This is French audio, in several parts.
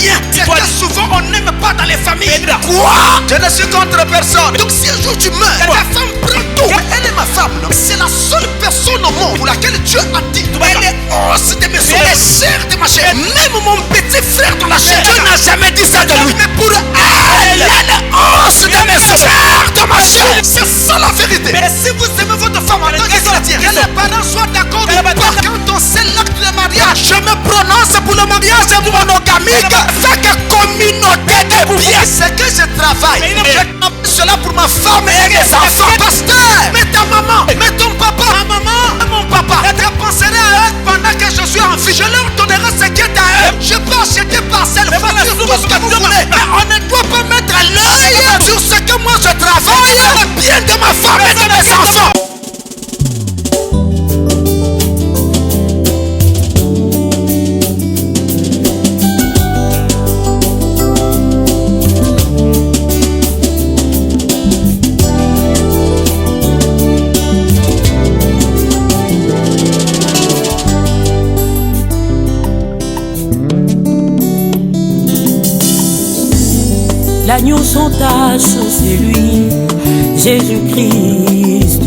rien. C'est que souvent on n'aime pas dans les familles. Quoi? Je ne suis contre personne. Donc si un jour tu meurs, ta femme prend tout. Elle est ma femme, non? C'est la seule personne au monde pour laquelle Dieu a dit elle est os de mes os, elle est chair de ma chair. Même mon petit frère dans la chair, Dieu n'a jamais dit ça de lui. Mais pour elle est os de mes os, chair de ma chair. C'est ça la vérité. Mais si vous aimez votre femme en tant que chrétien, que les parents soient d'accord ou pas, quand on sait l'acte de mariage, je me prononce pour le mariage monogamique. Fait que communauté de biens. C'est que je travaille. Je fais cela pour ma femme et mes enfants. Pasteur, mais ta maman, mais ton papa, ma maman, mon papa. Je penserai à eux pendant que je suis en vie. Je leur donnerai ce qui est à eux. Je peux acheter parcelle, voiture, tout ce que vous voulez. Mais on ne doit pas mettre l'œil sur ce que moi je travaille. Le bien de ma femme et de mes enfants. L'agneau sans tache, c'est lui, Jésus-Christ.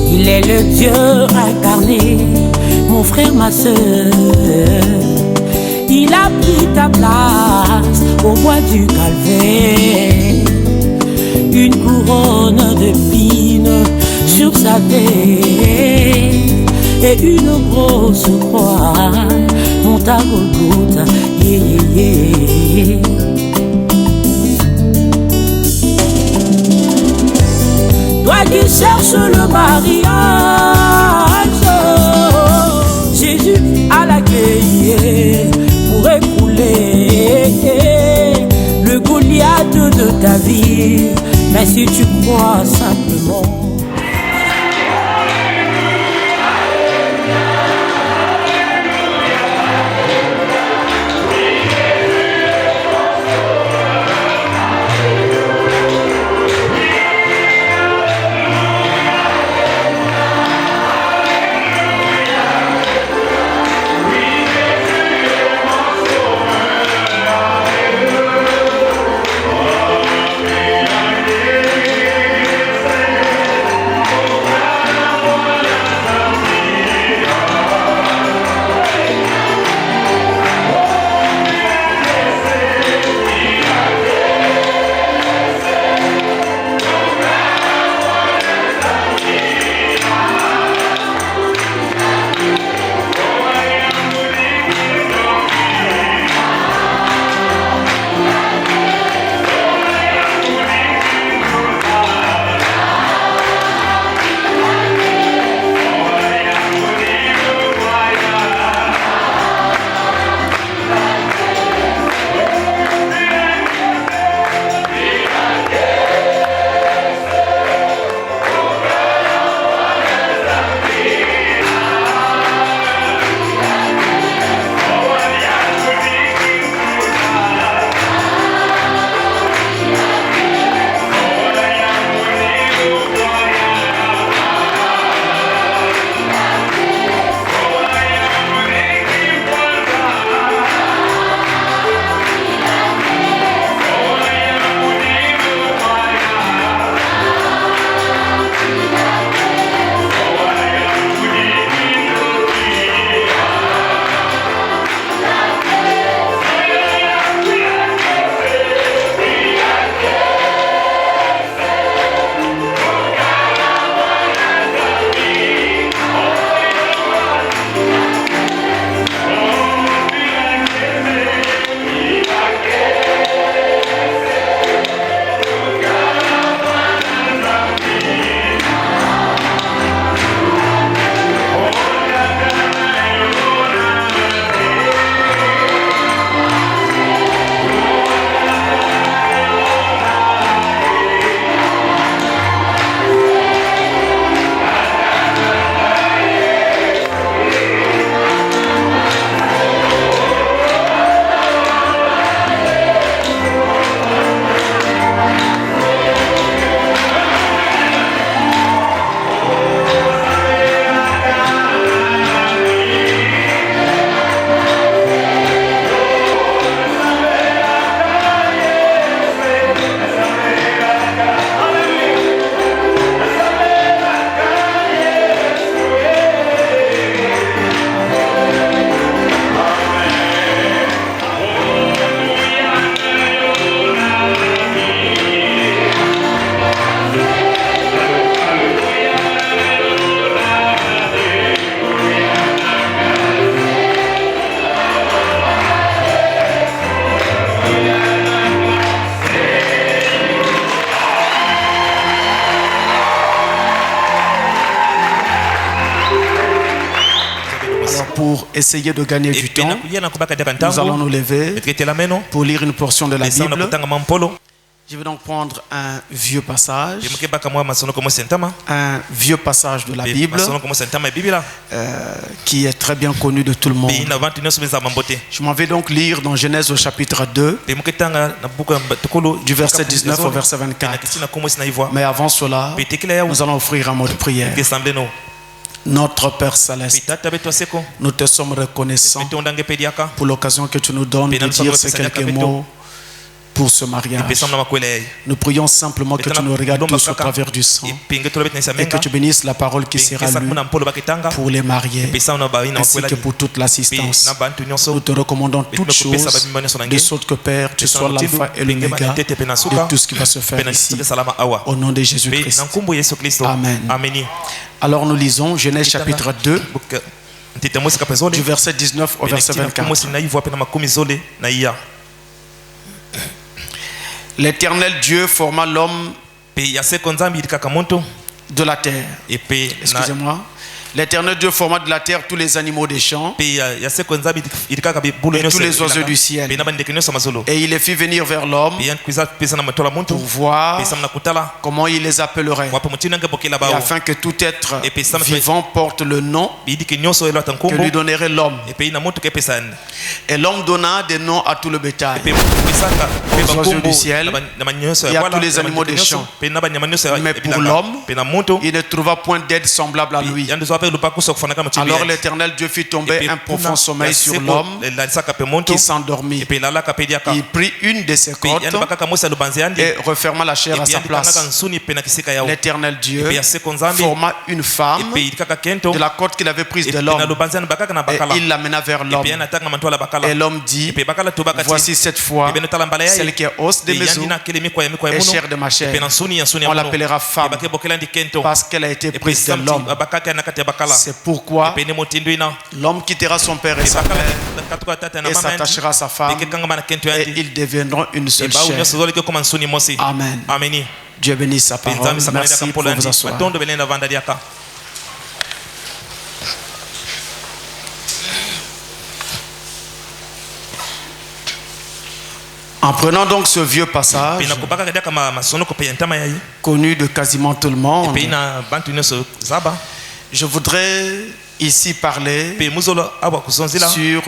Il est le Dieu incarné, mon frère, ma soeur. Il a pris ta place au bois du Calvaire. Une couronne d'épines sur sa tête et une grosse croix monte à Golgotha. Yeah, yeah, yeah. Toi qui cherches le mariage, Jésus a la clé pour écrouler le Goliath de ta vie. Mais si tu crois simplement, Pour essayer de gagner du temps, nous allons nous lever pour lire une portion de la Bible. Je vais donc prendre un vieux passage de la Bible qui est très bien connu de tout le monde. Je m'en vais donc lire dans Genèse au chapitre 2, du verset 19 au verset 24. Mais avant cela, nous allons offrir un mot de prière. Notre Père Céleste, nous te sommes reconnaissants pour l'occasion que tu nous donnes de dire ces quelques mots pour ce mariage. Nous prions simplement que tu nous regardes tous au travers du sang et que tu bénisses la parole qui sera lue pour les mariés ainsi que pour toute l'assistance. Nous te recommandons toutes choses, de sorte que Père, tu sois l'alpha et l'oméga de tout ce qui va se faire ici. Au nom de Jésus-Christ. Amen. Alors nous lisons Genèse chapitre 2 du verset 19 au verset 24. L'Éternel Dieu forma l'homme de la terre. Excusez-moi. L'Éternel Dieu forma de la terre tous les animaux des champs et tous les oiseaux du ciel. Et il les fit venir vers l'homme pour voir comment il les appellerait. Et afin que tout être vivant porte le nom que lui donnerait l'homme. Et l'homme donna des noms à tout le bétail, aux oiseaux du ciel et à tous les animaux des champs. Mais pour l'homme, il ne trouva point d'aide semblable à lui. Alors l'Éternel Dieu fit tomber un profond sommeil sur l'homme qui s'endormit. Il prit une de ses côtes et referma la chair à sa place. L'Éternel Dieu forma une femme de la côte qu'il avait prise de l'homme et il l'amena vers l'homme. Et l'homme dit: voici cette fois celle qui est os de mes os et chair de ma chair. On l'appellera femme parce qu'elle a été prise de l'homme. C'est pourquoi l'homme quittera son père et sa mère et s'attachera à sa femme et ils deviendront une seule chair. Amen. Dieu bénisse sa parole. Merci pour vous asseoir. En prenant donc ce vieux passage connu de quasiment tout le monde, je voudrais ici parler sur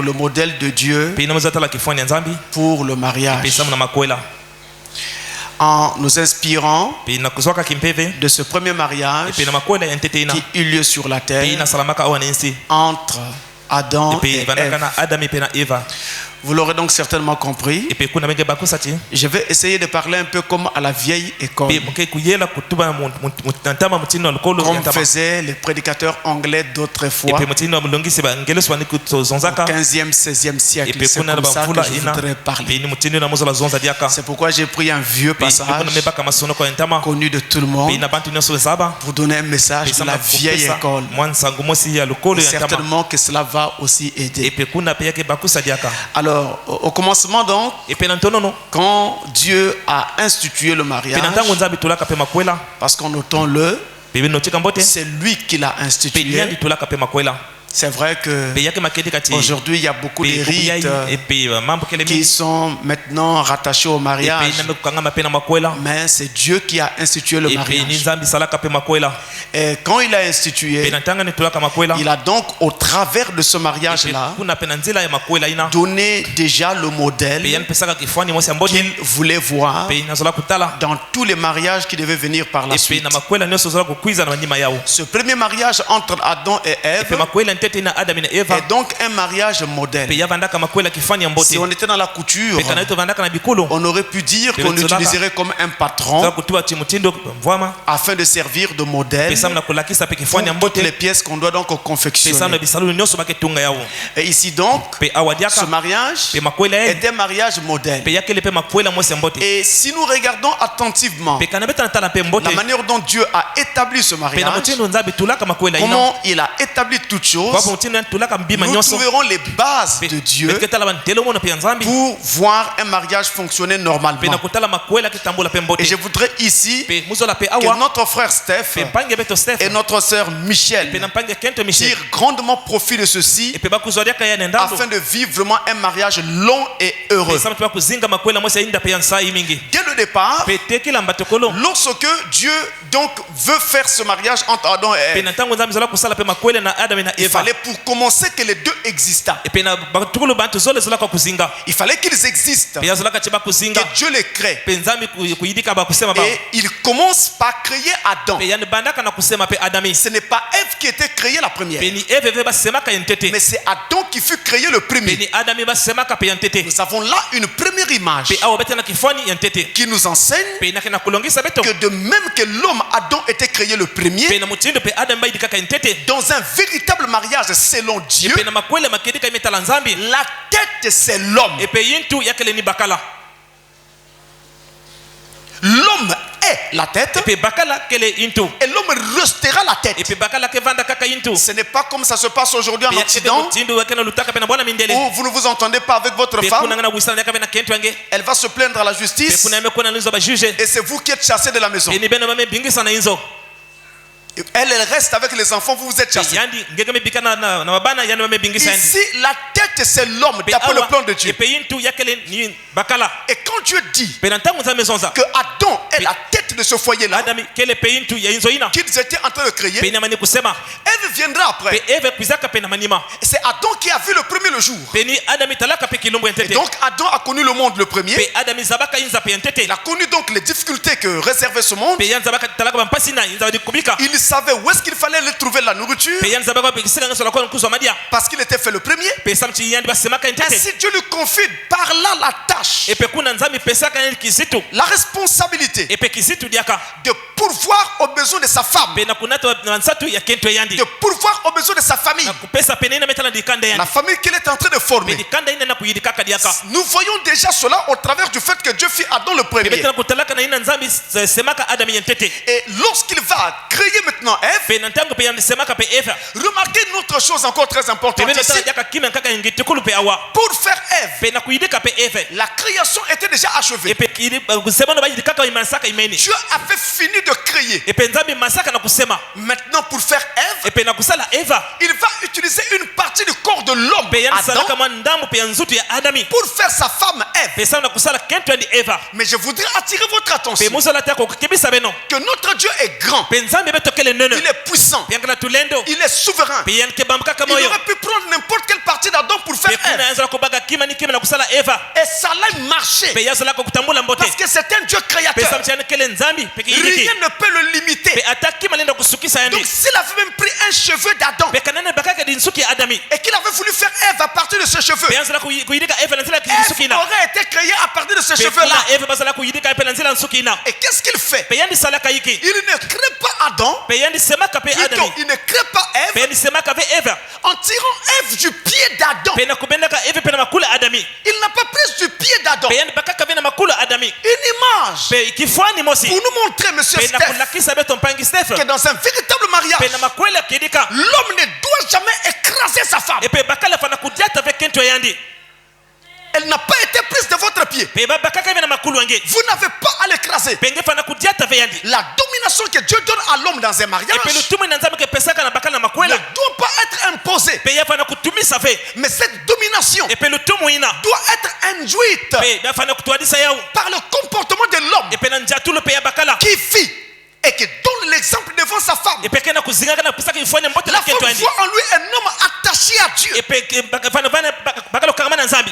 le modèle de Dieu pour le mariage, en nous inspirant de ce premier mariage qui eut lieu sur la terre entre Adam et Ève. Vous l'aurez donc certainement compris. Je vais essayer de parler un peu comme à la vieille école, comme faisaient les prédicateurs anglais d'autrefois, au 15e, 16e siècle. C'est comme ça que je voudrais parler. C'est pourquoi j'ai pris un vieux passage connu de tout le monde pour donner un message de la vieille école. Et certainement que cela va aussi aider. Alors, au commencement donc, quand Dieu a institué le mariage, parce qu'en notons-le, c'est lui qui l'a institué. C'est vrai que aujourd'hui il y a beaucoup de rites qui sont maintenant rattachés au mariage, mais c'est Dieu qui a institué le mariage. Et quand il a institué, il a donc au travers de ce mariage-là donné déjà le modèle qu'il voulait voir dans tous les mariages qui devaient venir par la suite. Ce premier mariage entre Adam et Ève est donc un mariage modèle. Si on était dans la couture, on aurait pu dire qu'on l'utiliserait comme un patron afin de servir de modèle pour toutes les pièces qu'on doit donc confectionner. Et ici donc, ce mariage est un mariage modèle. Et si nous regardons attentivement la manière dont Dieu a établi ce mariage, comment il a établi toutes choses, nous trouverons les bases de Dieu pour voir un mariage fonctionner normalement. Et je voudrais ici que notre frère Steph et notre sœur Michel tirent grandement profit de ceci afin de vivre vraiment un mariage long et heureux. Dès le départ, lorsque Dieu donc veut faire ce mariage entre Adam et Ève, il fallait pour commencer que les deux existent. Il fallait qu'ils existent, que Dieu les crée. Et il commence par créer Adam. Ce n'est pas Ève qui était créée la première, mais c'est Adam qui fut créé le premier. Nous avons là une première image qui nous enseigne que de même que l'homme Adam était créé le premier, dans un véritable mariage selon Dieu, la tête c'est l'homme. L'homme est la tête et l'homme restera la tête. Ce n'est pas comme ça se passe aujourd'hui en Occident, où vous ne vous entendez pas avec votre femme, elle va se plaindre à la justice et c'est vous qui êtes chassé de la maison. Elle reste avec les enfants, vous vous êtes chassés. Ici, la tête c'est l'homme d'après le plan de Dieu. Et quand Dieu dit que Adam est la tête de ce foyer-là, qu'ils étaient en train de créer, Ève viendra après. Et c'est Adam qui a vu le premier le jour. Et donc Adam a connu le monde le premier. Il a connu donc les difficultés que réservait ce monde. Il savait où est-ce qu'il fallait aller trouver la nourriture, parce qu'il était fait le premier. Ainsi Dieu lui confie par là la tâche, la responsabilité de pourvoir aux besoins de sa femme, de pourvoir aux besoins de sa famille, la famille qu'il est en train de former. Nous voyons déjà cela au travers du fait que Dieu fit Adam le premier. Et lorsqu'il va créer maintenant Ève, remarquez une autre chose encore très importante ici. Pour faire Ève, la création était déjà achevée. Dieu avait fini de créer. Maintenant pour faire Ève, il va utiliser une partie du corps de l'homme Adam pour faire sa femme Ève. Mais je voudrais attirer votre attention que notre Dieu est grand, il est puissant, il est souverain. Il aurait pu prendre n'importe quelle partie d'Adam pour faire Ève, et ça allait marcher, parce que c'est un Dieu créateur. Rien ne peut le limiter. Donc s'il avait même pris un cheveu d'Adam et qu'il avait voulu faire Ève à partir de ce cheveu, Ève aurait été créée à partir de ce cheveu-là. Et qu'est-ce qu'il fait? Il ne crée pas Adam, plutôt il ne crée pas Ève en tirant Ève du pied d'Adam. Il n'a pas pris du pied d'Adam. Une image pour nous montrer, monsieur Steph, que dans un véritable mariage, l'homme ne doit jamais écraser sa femme. Elle n'a pas été prise de votre pied. Vous n'avez pas à l'écraser. La domination que Dieu donne à l'homme dans un mariage ne doit pas être imposée. Mais cette domination doit être induite par le comportement de l'homme qui vit et qui donne l'exemple devant sa femme. La femme voit en lui un homme attaché à Dieu,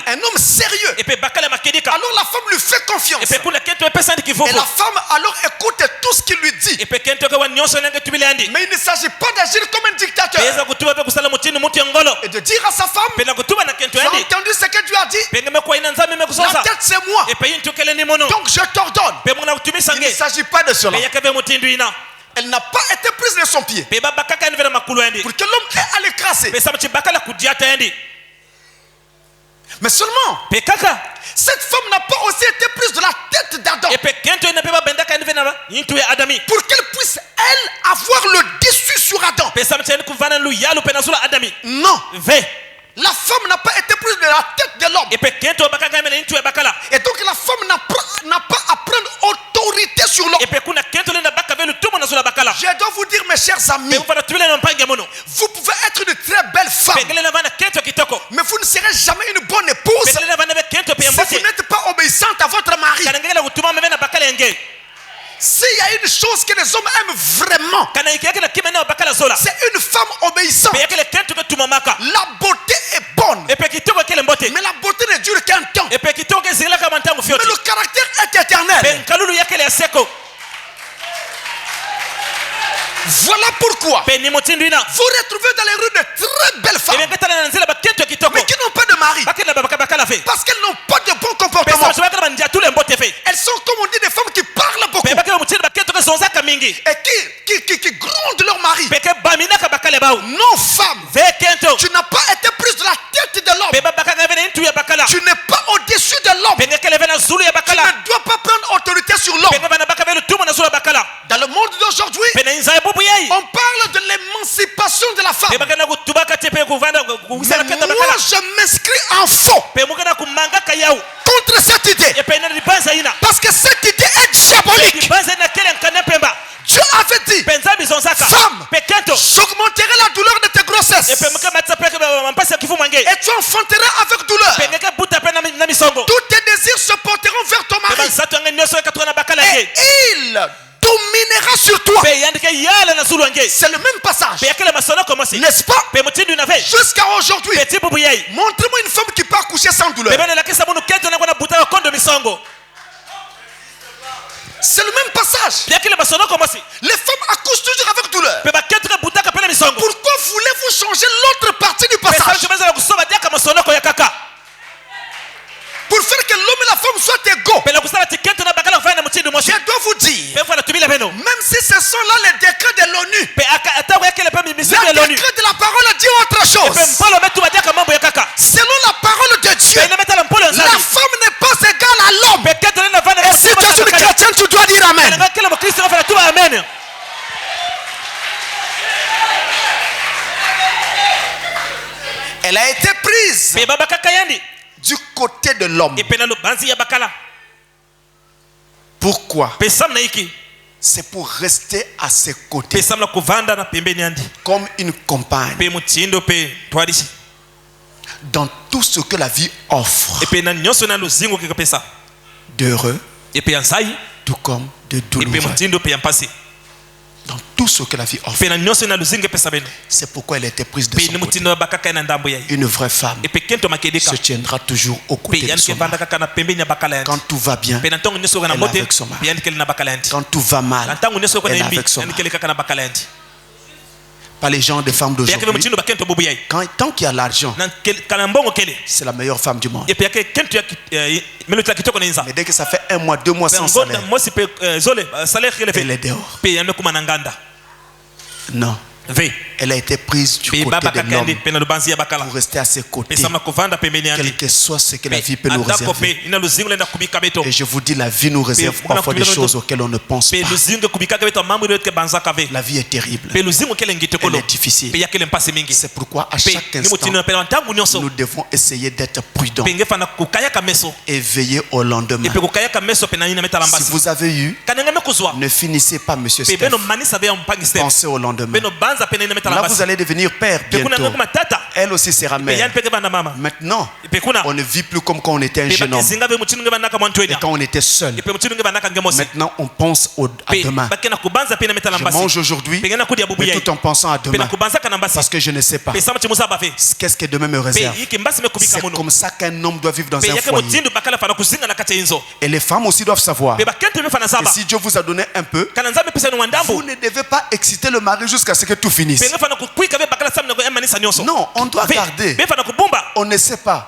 un homme sérieux. Alors la femme lui fait confiance, et la femme alors écoute tout ce qu'il lui dit. Mais il ne s'agit pas d'agir comme un dictateur et de dire à sa femme: tu as entendu ce que Dieu a dit, la tête c'est moi, donc je t'ordonne. Il ne s'agit pas de cela. Elle n'a pas été prise de son pied pour que l'homme ait à l'écraser. Mais seulement, cette femme n'a pas aussi été prise de la tête d'Adam pour qu'elle puisse elle avoir le dessus sur Adam. Non. La femme n'a pas été prise de la tête de l'homme. Et donc la femme n'a pas à prendre autorité sur l'homme. Je dois vous dire, mes chers amis, vous pouvez être une très belle femme, mais vous ne serez jamais une bonne épouse si vous n'êtes pas obéissante à votre mari. S'il y a une chose que les hommes aiment vraiment, c'est une femme obéissante. La beauté est bonne, mais la beauté ne dure qu'un temps. Mais le caractère est éternel. Voilà pourquoi vous retrouvez dans les rues de très belles femmes, mais qui n'ont pas de mari, parce qu'elles n'ont pas de bon comportement. Elles sont, comme on dit, des femmes qui parlent beaucoup et qui grondent leur mari. Non, femme, tu n'as pas été prise de la tête de l'homme. Tu n'es pas au-dessus de l'homme. Tu ne dois pas prendre autorité sur l'homme. Dans le monde d'aujourd'hui, on parle de l'émancipation de la femme. Mais moi, je m'inscris en faux contre cette idée. Parce que cette idée est diabolique. Dieu avait dit, femme, j'augmenterai la douleur de tes grossesses et tu enfanteras avec douleur. Tous tes désirs se porteront vers ton mari et il dominera sur toi. C'est le même passage, n'est-ce pas? Jusqu'à aujourd'hui, montrez-moi une femme qui peut accoucher sans douleur. C'est le même passage. Les femmes accouchent toujours avec douleur. Pourquoi voulez-vous changer l'autre partie du passage? Pour faire que l'homme et la femme soient égaux. Je dois vous dire, même si ce sont là les décrets de l'ONU, le décret de la parole dit autre chose. Selon la parole de Dieu, la femme n'est pas égale à l'homme. Et si tu es une chrétienne, tu dois dire Amen. Elle a été prise du côté de l'homme. Pourquoi? C'est pour rester à ses côtés comme une compagne dans tout ce que la vie offre d'heureux tout comme de douloureux. Dans tout ce que la vie offre. C'est pourquoi elle était prise de son côté. Une vraie femme se tiendra toujours au côté de son mari. Quand tout va bien, elle est avec son mari. Quand tout va mal, elle est avec son mari. Pas les gens des femmes d'aujourd'hui. Tant qu'il y a l'argent, c'est la meilleure femme du monde. Mais dès que ça fait 1 mois, 2 mois sans salaire, elle est dehors. Non. Elle a été prise du côté de l'homme pour rester à ses côtés, quel que soit ce que la vie peut nous réserver. Et je vous dis, la vie nous réserve parfois des choses auxquelles on ne pense pas. La vie est terrible, elle est difficile. C'est pourquoi à chaque instant nous devons essayer d'être prudents et veiller au lendemain. Si vous avez eu, ne finissez pas, monsieur Steph. Pensez au lendemain. Là vous allez devenir père bientôt. Elle aussi sera mère. Maintenant on ne vit plus comme quand on était un jeune homme et quand on était seul. Maintenant on pense à demain. Je mange aujourd'hui, mais tout en pensant à demain, parce que je ne sais pas qu'est-ce que demain me réserve. C'est comme ça qu'un homme doit vivre dans un foyer. Et les femmes aussi doivent savoir. Et si Dieu vous a donné un peu, vous ne devez pas exciter le mari jusqu'à ce que tout finisse. Non, on doit garder. On ne sait pas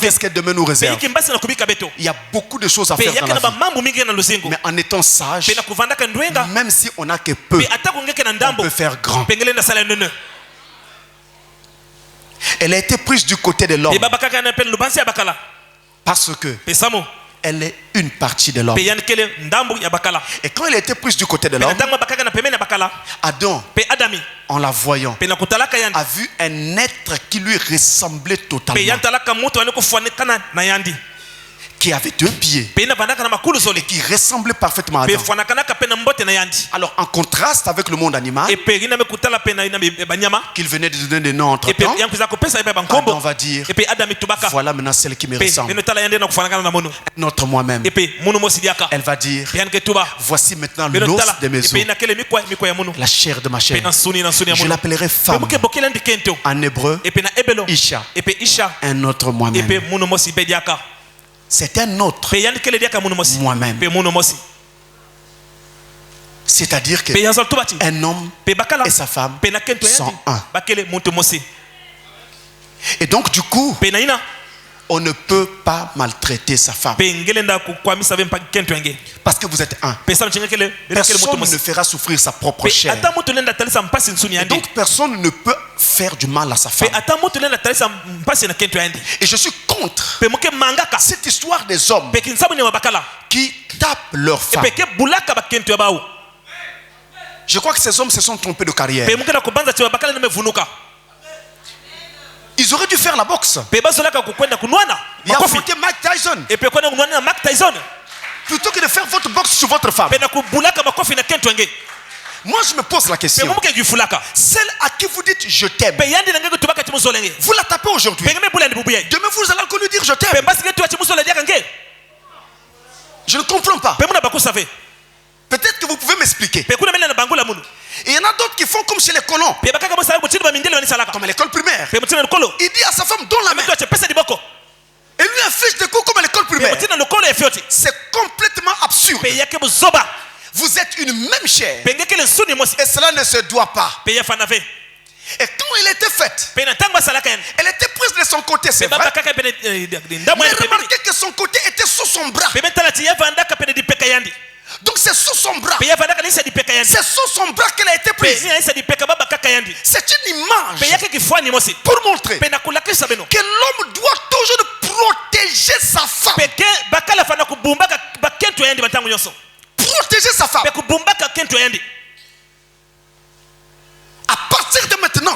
qu'est-ce que demain nous réserve. Il y a beaucoup de choses à faire dans la vie. Mais en étant sage, même si on n'a que peu, on peut faire grand. Elle a été prise du côté de l'homme parce que elle est une partie de l'homme. Et quand elle a été prise du côté de l'homme, Adam, en la voyant, a vu un être qui lui ressemblait totalement, qui avait 2 pieds et qui ressemblait parfaitement à Adam. Alors en contraste avec le monde animal qu'il venait de donner des noms entre temps, Adam va dire, voilà maintenant celle qui me ressemble, notre moi-même. Elle va dire, voici maintenant l'os de mes os, la chair de ma chair. Je l'appellerai femme, en hébreu Isha, un autre moi-même. C'est un autre moi-même. C'est-à-dire qu'un homme et sa femme sont un. Et donc du coup, on ne peut pas maltraiter sa femme. Parce que vous êtes un. Personne ne fera souffrir sa propre chair. Et donc personne ne peut faire du mal à sa femme. Et je suis contre cette histoire des hommes qui tapent leur femme. Je crois que ces hommes se sont trompés de carrière. Ils auraient dû faire la boxe. Il a affronté Mike Tyson. Plutôt que de faire votre boxe sur votre femme. Moi je me pose la question. Celle à qui vous dites je t'aime, vous la tapez aujourd'hui. Demain vous allez encore lui dire je t'aime. Je ne comprends pas. Peut-être que vous pouvez m'expliquer. Et il y en a d'autres qui font comme chez les colons. Comme à l'école primaire. Il dit à sa femme, donne la main. Et lui affiche des coups comme à l'école primaire. C'est complètement absurde. Vous êtes une même chair. Et cela ne se doit pas. Et quand elle était faite, elle était prise de son côté, c'est vrai. Mais remarquez que son côté était sous son bras. Donc c'est sous son bras. C'est sous son bras qu'elle a été prise. C'est une image pour montrer que l'homme doit toujours protéger sa femme. Protéger sa femme. À partir de maintenant,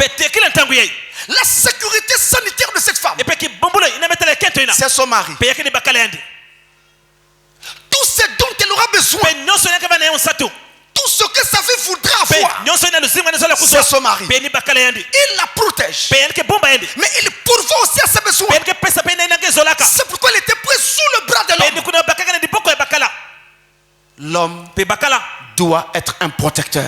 la sécurité sanitaire de cette femme, c'est son mari. Tout ce dont elle aura besoin, tout ce que sa fille voudra avoir, c'est son mari. Il la protège, mais il pourvoit aussi à ses besoins. C'est pourquoi elle était prise sous le bras de l'homme. L'homme doit être un protecteur.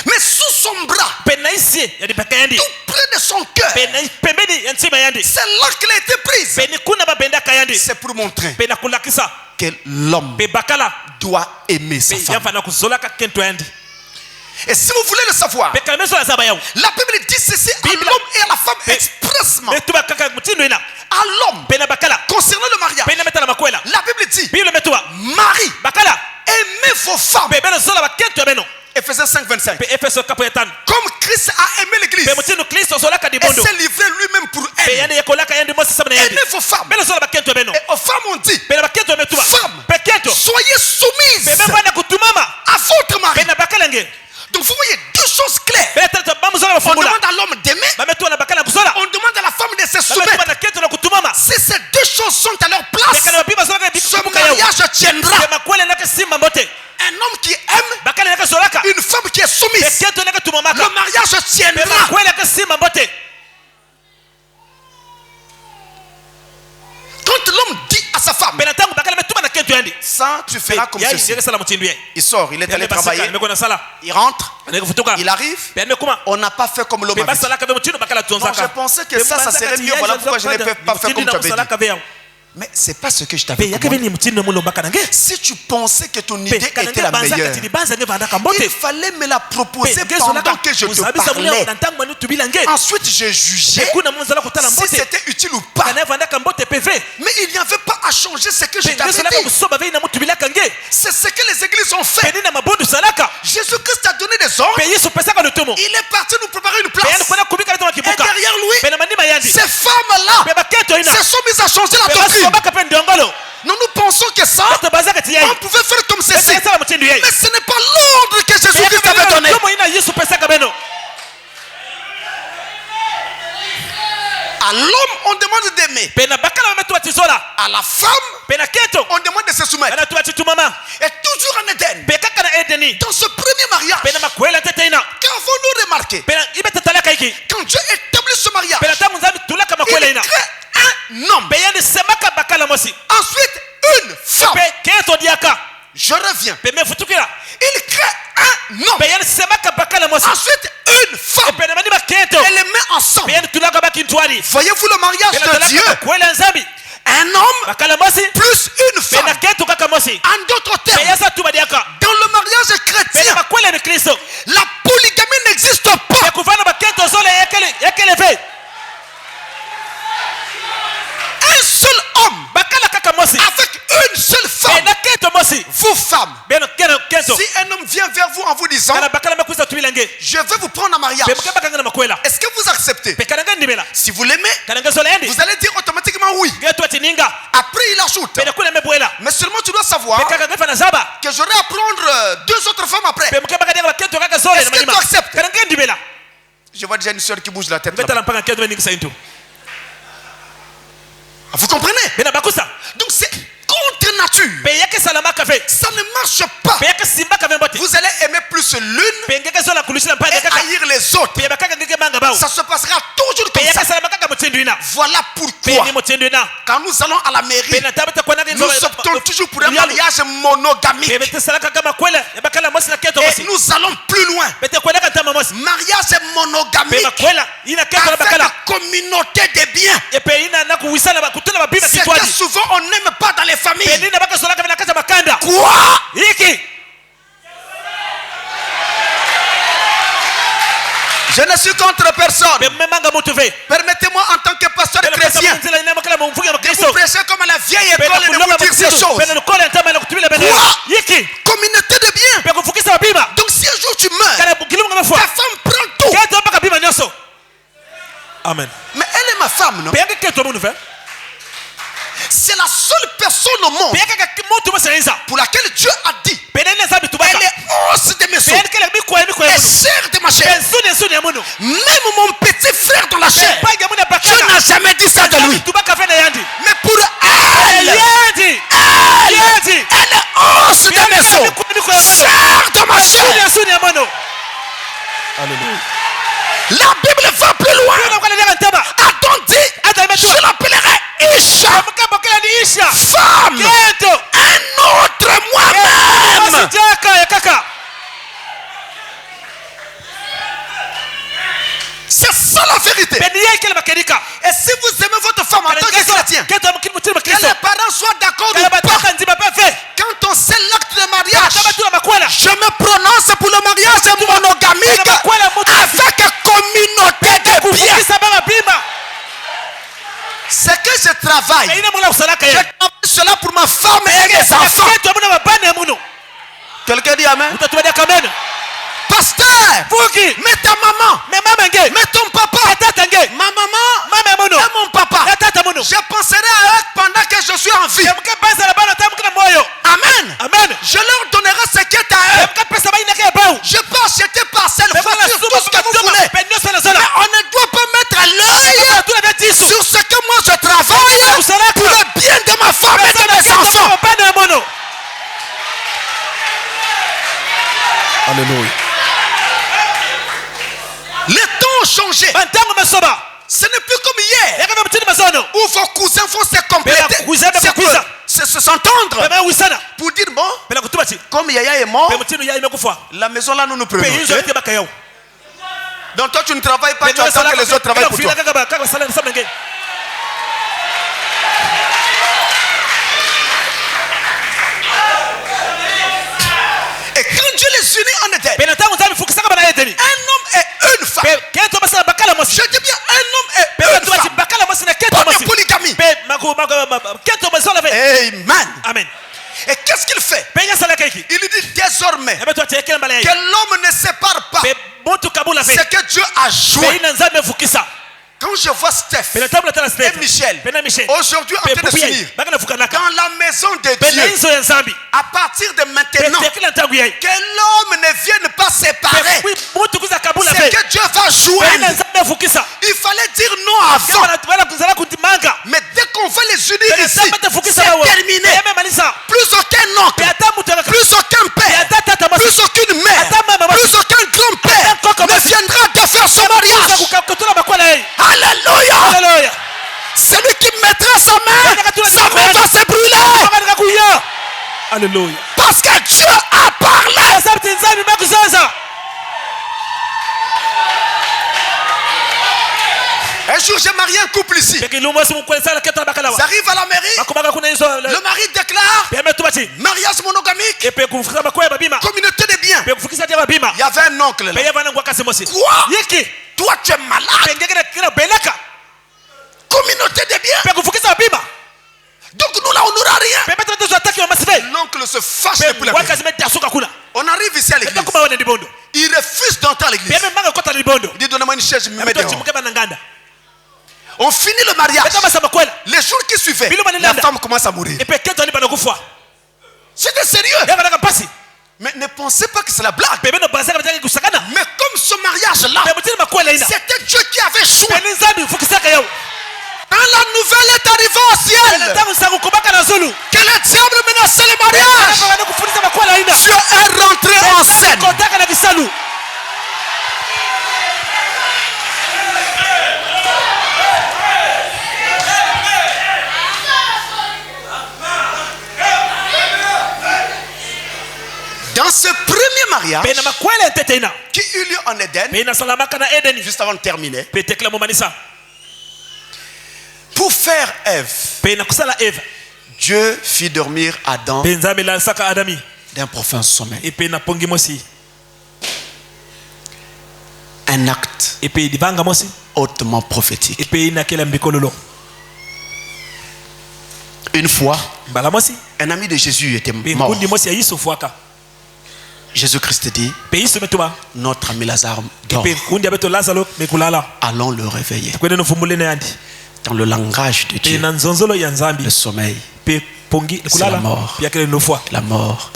Mais sous son bras, tout près de son cœur, c'est là qu'elle a été prise. C'est pour montrer que l'homme doit aimer sa femme. Et si vous voulez le savoir, la Bible dit ceci à l'homme et à la femme expressement. À l'homme, concernant le mariage, la Bible dit, Marie, aimez vos femmes. Ephésiens 5:25. Comme Christ a aimé l'église et s'est livré lui-même pour elle. Aimez vos femmes. Et aux femmes on dit, femmes, soyez soumises à votre mari. Donc vous voyez deux choses claires. On demande à l'homme d'aimer, on demande à la femme de se soumettre. Si ces deux choses sont à leur place, ce mariage tiendra. Un homme qui aime, une femme qui est soumise, le mariage tiendra. Quand l'homme dit à sa femme, ça tu feras comme ceci. Il sort, il est allé travailler, il rentre, il arrive, on n'a pas fait comme l'homme avait dit. Non, je pensais que ça serait mieux, voilà pourquoi je n'ai pas fait comme tu avais dit. Mais c'est pas ce que je t'avais commandé. Si tu pensais que ton idée était la meilleure, il fallait me la proposer pendant que je te parlais. Ensuite, j'ai jugé si c'était utile ou pas. Mais il n'y avait pas à changer ce que je t'avais dit. C'est ce que les églises ont fait. Jésus-Christ a donné des ordres. Il est parti nous préparer une place. Et derrière lui, Ces femmes-là se sont mises à changer la doctrine. Nous pensons que ça, on pouvait faire comme ceci. Mais ce n'est pas l'ordre que Jésus-Christ avait donné. À l'homme, on demande d'aimer. À la femme, on demande de se soumettre. Et toujours en Éden, dans ce premier mariage, qu'avons-nous remarqué? Quand Dieu établit ce mariage, il crée un homme. Ensuite, une femme. Je reviens. Il crée un homme. Ensuite, une femme. Elle les met ensemble. Voyez-vous le mariage de Dieu? Un homme plus une femme. En d'autres termes, dans le mariage chrétien, la polygamie n'existe pas. Un seul homme avec une seule femme. Vous femmes, si un homme vient vers vous en vous disant je veux vous prendre en mariage, est-ce que vous acceptez? Si vous l'aimez, vous allez dire automatiquement oui. Après il ajoute, mais seulement tu dois savoir que j'aurai à prendre 2 autres femmes après. Est-ce que tu acceptes? Je vois déjà une soeur qui bouge la tête. Vous comprenez? Donc c'est contre nature. Ça ne marche pas. Vous allez aimer plus l'une et haïr les autres. Ça se passera toujours comme ça. Voilà pourquoi quand nous allons à la mairie, nous optons toujours pour un mariage monogamique. Et nous allons plus loin. Mariage monogamique avec la communauté des biens. C'est que souvent on n'aime pas dans les familles. Quoi? Je ne suis contre personne. Permettez-moi en tant que pasteur chrétien de vous prêcher comme à la vieille école et de vous dire ces choses. Quoi? Communauté de biens. Donc si un jour tu meurs, ta femme prend tout. Amen. Mais elle est ma femme, non? C'est la seule personne au monde pour laquelle Dieu a dit elle est os de mes os et chair de ma chair. Même mon petit frère dans la chair, Dieu n'a jamais dit ça de lui. Mais pour elle, elle est os de mes os, chair de ma chair. Alléluia. La Bible va plus loin. Adam dit je l'appellerai Isha, femme, un autre moi-même. C'est ça la vérité. Et si vous aimez votre femme en tant que chrétien, que les parents soient d'accord ou pas, quand on sait l'acte de mariage, je me prononce pour le mariage monogamique avec communauté de biens. C'est que je travaille. Je travaille cela pour ma femme et mes enfants. Quelqu'un dit amen? Pasteur, mets ta maman, mets ton papa, ma maman et mon papa. Je penserai à eux pendant que je suis en vie. Amen. Je leur donnerai ce qui est à eux. Je peux acheter parcelle, voiture, tout ce que vous voulez. Mais on ne doit pas mettre l'œil sur ce que moi je travaille pour le bien de ma femme et de mes enfants. Alléluia. Les temps ont changé. Ce n'est plus comme hier où vos cousins vont se compléter, se s'entendre pour dire bon, comme Yaya est mort, la maison là nous prenons. Okay? Donc toi tu ne travailles pas, tu attends que les autres travaillent pour toi. Et quand Dieu les unit en Éden, un homme et une femme. Je dis bien un homme et une femme. Pas de polygamie. Amen. Et qu'est-ce qu'il fait? Il dit désormais que l'homme ne sépare pas ce que Dieu a joué. Quand je vois Steph Pena tabla tala et Steph. Michel, Pena Michel. aujourd'hui en train de s'unir dans la maison de Dieu, à partir de maintenant, que l'homme ne vienne pas séparer. C'est que Dieu va joindre. Il fallait dire non avant. Mais dès qu'on veut les unir ici, c'est terminé. Plus aucun oncle, plus aucun père, plus aucune mère, plus aucun grand-père ne viendra de faire ce mariage. Alléluia. Celui qui mettra sa main va se brûler. Alléluia. Parce que Dieu a parlé. Un jour, j'ai marié un couple ici. J'arrive à la mairie. Le mari déclare mariage monogamique, communauté de biens. Il y avait un oncle là. Quoi? Toi, tu es malade. Communauté de biens. Donc nous là, on n'aura rien. L'oncle se fâche depuis la mairie. On arrive ici à l'église. Il refuse d'entrer à l'église. Il dit donnez-moi une chaise, je me mets dehors. On finit le mariage. Les jours qui suivaient, la femme commence à mourir. C'était sérieux. Mais ne pensez pas que c'est la blague. Mais comme ce mariage-là, c'était Dieu qui avait choisi. Quand la nouvelle est arrivée au ciel, que le diable menaçait le mariage, Dieu est rentré en scène. Dans ce premier mariage qui eut lieu en Éden, juste avant de terminer, pour faire Ève, Dieu fit dormir Adam d'un profond sommeil. Un acte hautement prophétique. Une fois, un ami de Jésus était mort. Jésus-Christ dit, notre ami Lazare dort. Allons le réveiller. Dans le langage de Dieu, le sommeil, c'est la mort. La mort,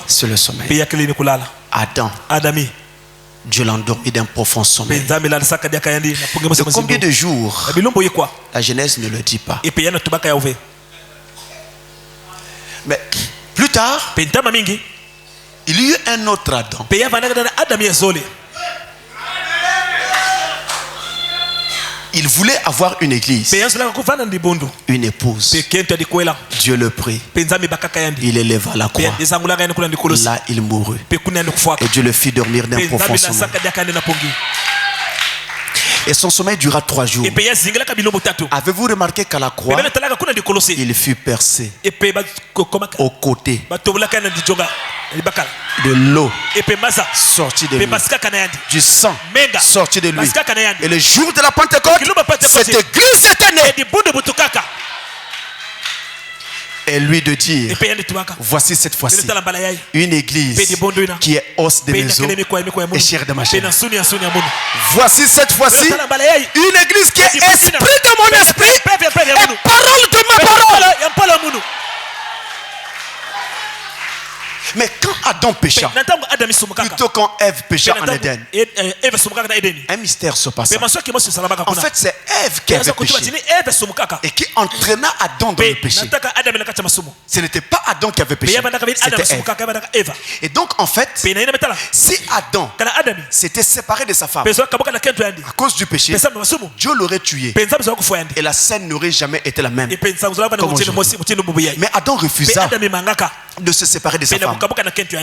c'est le sommeil. Adam, Dieu l'endormit d'un profond sommeil. De combien de jours? La Genèse ne le dit pas. Mais plus tard, il y eut un autre Adam. Il voulait avoir une église, une épouse. Dieu le prit. Il éleva la croix. Là, il mourut. Et Dieu le fit dormir d'un profond sommeil. Et son sommeil dura 3 jours. Avez-vous remarqué qu'à la croix, il fut percé au côté de l'eau sortie de lui, du sang sorti de lui. Et le jour de la Pentecôte, cette église était née. Et lui de dire, voici cette fois-ci une église qui est os de mes os et chair de ma chair. Voici cette fois-ci une église qui est esprit de mon esprit et parole de ma parole. Mais quand Adam pécha, plutôt quand Ève pécha en Éden, un mystère se passa. En fait, c'est Ève qui avait péché et qui entraîna Adam dans le péché. Ce n'était pas Adam qui avait péché, c'était Ève. Et donc, en fait, si Adam s'était séparé de sa femme à cause du péché, Dieu l'aurait tué et la scène n'aurait jamais été la même. Mais Adam refusa de se séparer de sa femme.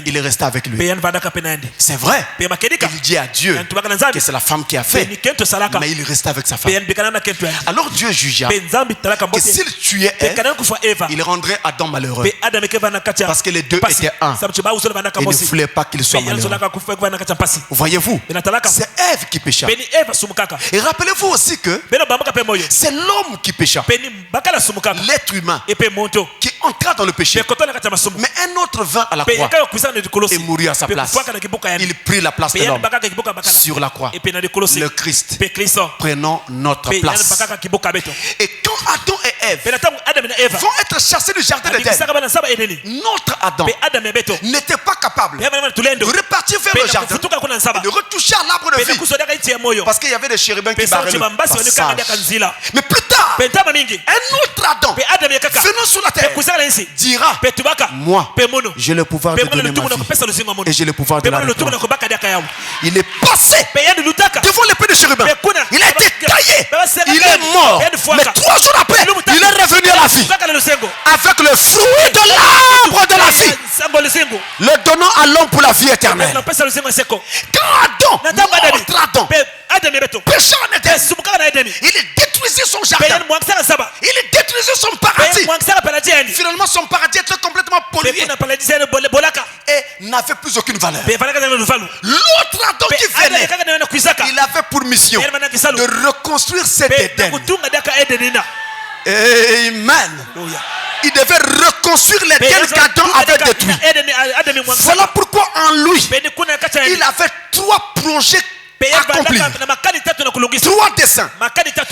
Il est resté avec lui. C'est vrai. Il dit à Dieu que c'est la femme qui a fait, mais il restait avec sa femme. Alors Dieu jugea que s'il tuait Ève, il rendrait Adam malheureux, parce que les deux étaient un. Il ne voulait pas qu'il soit malheureux. Voyez-vous, c'est Ève qui pécha. Et rappelez-vous aussi que c'est l'homme qui pécha, l'être humain, qui entra dans le péché. Mais un autre vint à la croix et mourut à sa place. Il prit la place de l'homme sur la croix. Le Christ prenant notre place. Et quand Adam et Ève vont être chassés du jardin d'Éden, notre Adam n'était pas capable de repartir vers le jardin et de retoucher à l'arbre de vie parce qu'il y avait des chérubins qui barraient le passage. Mais plus tard, un autre Adam venant sur la terre dira: moi, j'ai le pouvoir de donner ma vie et j'ai le pouvoir de la reprendre. Il est passé devant l'épée de chérubin. Il a été taillé. Il est mort. Mais 3 jours après, il est revenu à la vie avec le fruit de l'arbre de la vie, le donnant à l'homme pour la vie éternelle. Quand Adam, notre Adam, péchant en Éden, il détruisait son jardin, il détruisait son paradis. Finalement, son paradis était complètement pollué et n'avait plus aucune valeur. L'autre Adam qui venait, il avait pour mission de reconstruire cet Éden. Amen. Il devait reconstruire l'Éden qu'Adam avait détruit. Voilà pourquoi en lui, il avait 3 projets accomplis. 3 desseins.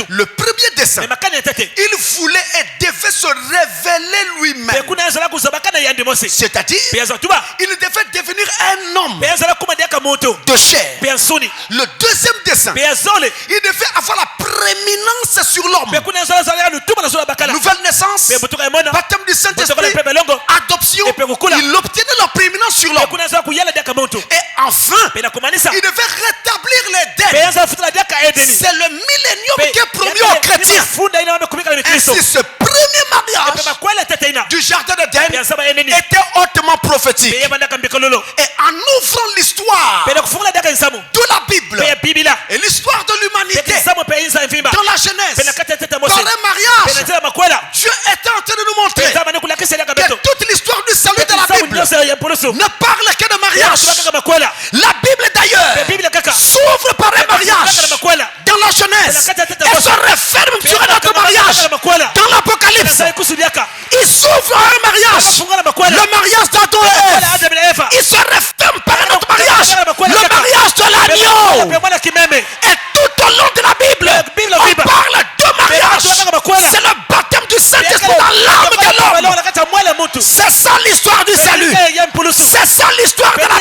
Le premier dessein, il voulait et devait se révéler lui-même. C'est-à-dire, il devait devenir un homme de chair. Le deuxième dessein, il devait avoir la prééminence sur l'homme. Nouvelle naissance, baptême du Saint-Esprit, adoption, il obtenait la prééminence sur l'homme. Et enfin, il devait rétablir l'Éden. C'est le millénium qui est promis aux chrétiens. Ainsi, ce premier mariage du jardin d'Éden était hautement prophétique. Et en ouvrant l'histoire de la Bible et l'histoire de l'humanité dans la Genèse, par un mariage, Dieu était en train de nous montrer que toute l'histoire du salut de la Bible ne parle que de mariage. La Bible d'ailleurs s'ouvre par un mariage dans la Genèse et se referme sur un autre mariage dans l'Apocalypse. Il s'ouvre à un mariage, le mariage d'Adam et Ève. Il se referme par un autre mariage, le mariage de l'agneau. Et tout au long de la Bible, on parle de mariage. C'est le baptême du Saint-Esprit dans l'âme de l'homme. C'est ça l'histoire du salut. C'est ça l'histoire de la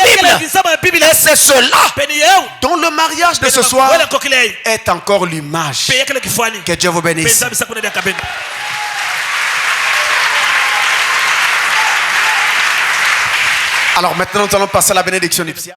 Bible. Et c'est cela dont le mariage de ce soir est encore l'image. Que Dieu vous bénisse. Alors maintenant, nous allons passer à la bénédiction nuptiale.